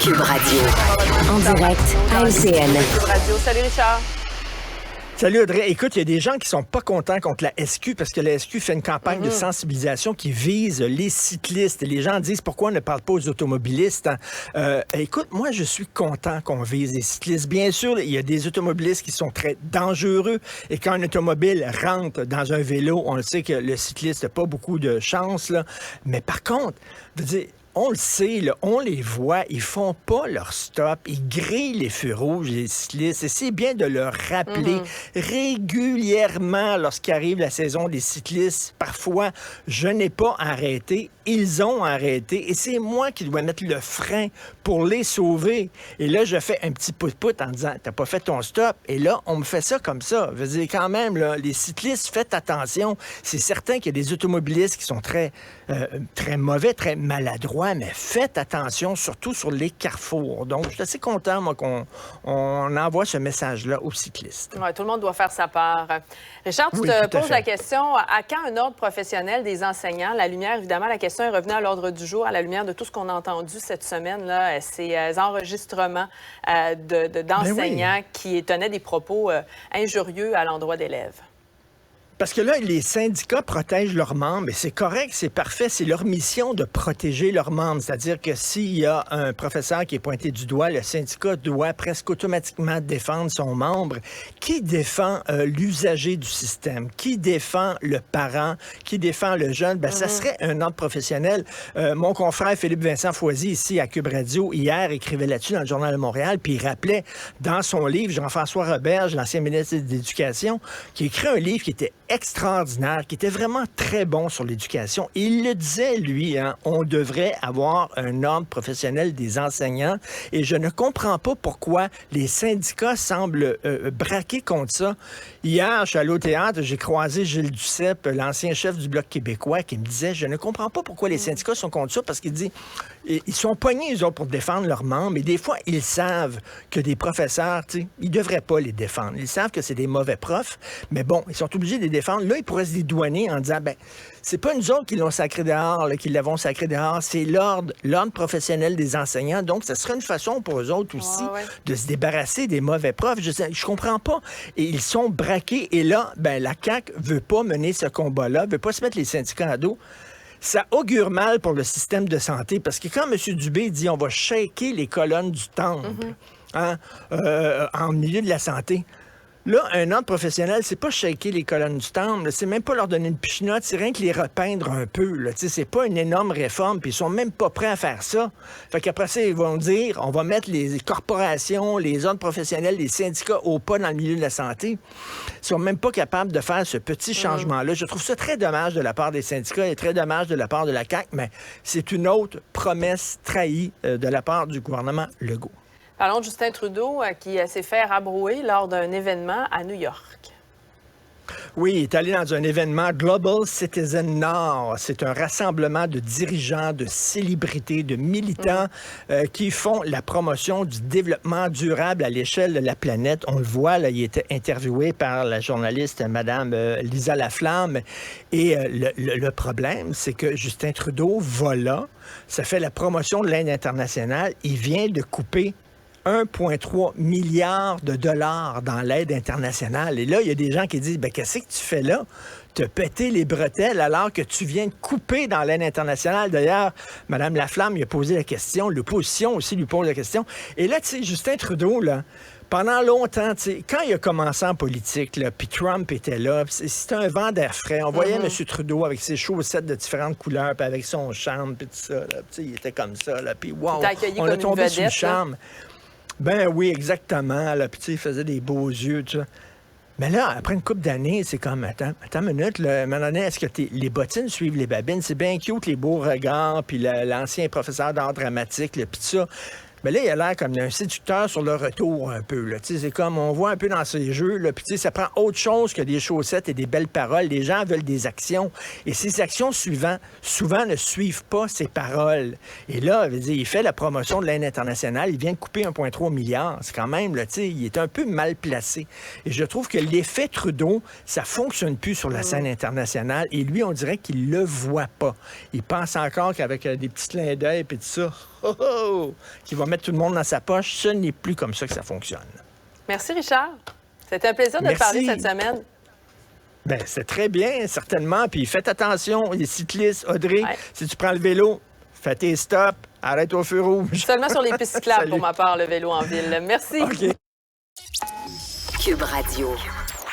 Cube Radio. En direct à LCN. Cube Radio. Salut Richard. Salut Audrey. Écoute, il y a des gens qui sont pas contents contre la SQ parce que la SQ fait une campagne de sensibilisation qui vise les cyclistes. Et les gens disent pourquoi on ne parle pas aux automobilistes. Écoute, moi je suis content qu'on vise les cyclistes. Bien sûr, il y a des automobilistes qui sont très dangereux et quand un automobile rentre dans un vélo, on le sait que le cycliste n'a pas beaucoup de chance, là. Mais par contre, je veux dire, on le sait, là, on les voit, ils font pas leur stop, ils grillent les feux rouges, les cyclistes, et c'est bien de leur rappeler régulièrement lorsqu'arrive la saison des cyclistes. Parfois, je n'ai pas arrêté, ils ont arrêté, et c'est moi qui dois mettre le frein pour les sauver. Et là, je fais un petit pout-pout en disant, t'as pas fait ton stop, et là, on me fait ça comme ça. Je veux dire, quand même, là, les cyclistes, faites attention. C'est certain qu'il y a des automobilistes qui sont très mauvais, très maladroits, mais faites attention, surtout sur les carrefours. Donc, je suis assez content, moi, qu'on envoie ce message-là aux cyclistes. Ouais, tout le monde doit faire sa part. Richard, tu te poses la question, à quand un ordre professionnel des enseignants? La lumière, évidemment, la question est revenue à l'ordre du jour à la lumière de tout ce qu'on a entendu cette semaine, là, ces enregistrements d'enseignants qui tenaient des propos injurieux à l'endroit d'élèves. Parce que là, les syndicats protègent leurs membres, et c'est correct, c'est parfait, c'est leur mission de protéger leurs membres. C'est-à-dire que s'il y a un professeur qui est pointé du doigt, le syndicat doit presque automatiquement défendre son membre. Qui défend l'usager du système? Qui défend le parent? Qui défend le jeune? Ben, ça serait un ordre professionnel. Mon confrère Philippe-Vincent Foisy, ici à Cube Radio, hier, écrivait là-dessus dans le Journal de Montréal, puis il rappelait dans son livre, Jean-François Roberge, l'ancien ministre de l'Éducation, qui a écrit un livre qui était extraordinaire, qui était vraiment très bon sur l'éducation. Et il le disait, lui, on devrait avoir un ordre professionnel des enseignants. Et je ne comprends pas pourquoi les syndicats semblent braquer contre ça. Hier, je suis allé au théâtre, j'ai croisé Gilles Duceppe, l'ancien chef du Bloc québécois, qui me disait, je ne comprends pas pourquoi les syndicats sont contre ça, parce qu'il dit, ils sont pognés, eux autres, pour défendre leurs membres. Et des fois, ils savent que des professeurs, tu sais, ils ne devraient pas les défendre. Ils savent que c'est des mauvais profs, mais bon, ils sont obligés de les défendre. Là, ils pourraient se dédouaner en disant, ben, c'est pas nous autres qui l'ont sacré dehors, là, qui l'avons sacré dehors, c'est l'ordre professionnel des enseignants. Donc, ce serait une façon pour eux autres aussi de se débarrasser des mauvais profs. Je comprends pas. Et ils sont braqués. Et là, ben, la CAQ veut pas mener ce combat-là, veut pas se mettre les syndicats à dos. Ça augure mal pour le système de santé, parce que quand M. Dubé dit on va shaker les colonnes du temple en milieu de la santé, là, un ordre professionnel, c'est pas shaker les colonnes du temple, c'est même pas leur donner une pichinotte, c'est rien que les repeindre un peu. Là. C'est pas une énorme réforme, puis ils sont même pas prêts à faire ça. Fait qu'après ça, ils vont dire, on va mettre les corporations, les ordres professionnels, les syndicats au pas dans le milieu de la santé. Ils sont même pas capables de faire ce petit changement-là. Je trouve ça très dommage de la part des syndicats et très dommage de la part de la CAQ, mais c'est une autre promesse trahie de la part du gouvernement Legault. Parlons de Justin Trudeau qui s'est fait rabrouer lors d'un événement à New York. Oui, il est allé dans un événement Global Citizen Nord. C'est un rassemblement de dirigeants, de célébrités, de militants qui font la promotion du développement durable à l'échelle de la planète. On le voit, là, il était interviewé par la journaliste Madame Lisa Laflamme. Et le problème, c'est que Justin Trudeau va là, ça fait la promotion de l'aide internationale. Il vient de couper 1,3 milliard de dollars dans l'aide internationale. Et là, il y a des gens qui disent, ben, qu'est-ce que tu fais là? Te péter les bretelles alors que tu viens de couper dans l'aide internationale. D'ailleurs, Mme Laflamme lui a posé la question, l'opposition aussi lui pose la question. Et là, tu sais, Justin Trudeau, là, pendant longtemps, tu sais, quand il a commencé en politique, puis Trump était là, c'était un vent d'air frais. On voyait M. Trudeau avec ses chaussettes de différentes couleurs, puis avec son charme, puis tout ça. Là, il était comme ça. Puis wow, on a tombé sur le charme. Ben oui, exactement. Là, puis il faisait des beaux yeux, tu vois. Mais là, après une couple d'années, c'est comme, attends une minute, là, à un moment donné, est-ce que les bottines suivent les babines? C'est bien cute, les beaux regards, puis l'ancien professeur d'art dramatique, puis tout ça. Mais là, il a l'air comme un séducteur sur le retour un peu. Là. C'est comme on voit un peu dans ces jeux. Là, puis ça prend autre chose que des chaussettes et des belles paroles. Les gens veulent des actions. Et ces actions souvent ne suivent pas ses paroles. Et là, il fait la promotion de l'aide internationale. Il vient de couper 1,3 milliard. C'est quand même, là, il est un peu mal placé. Et je trouve que l'effet Trudeau, ça fonctionne plus sur la scène internationale. Et lui, on dirait qu'il le voit pas. Il pense encore qu'avec des petits clins d'œil et tout ça, qu'il va mettre tout le monde dans sa poche, ce n'est plus comme ça que ça fonctionne. Merci, Richard. C'était un plaisir de te parler cette semaine. Bien, c'est très bien, certainement. Puis faites attention, les cyclistes, Audrey, si tu prends le vélo, fais tes stops, arrête au feu rouge. Seulement sur les pistes cyclables, pour ma part, le vélo en ville. Merci. OK. Cube Radio.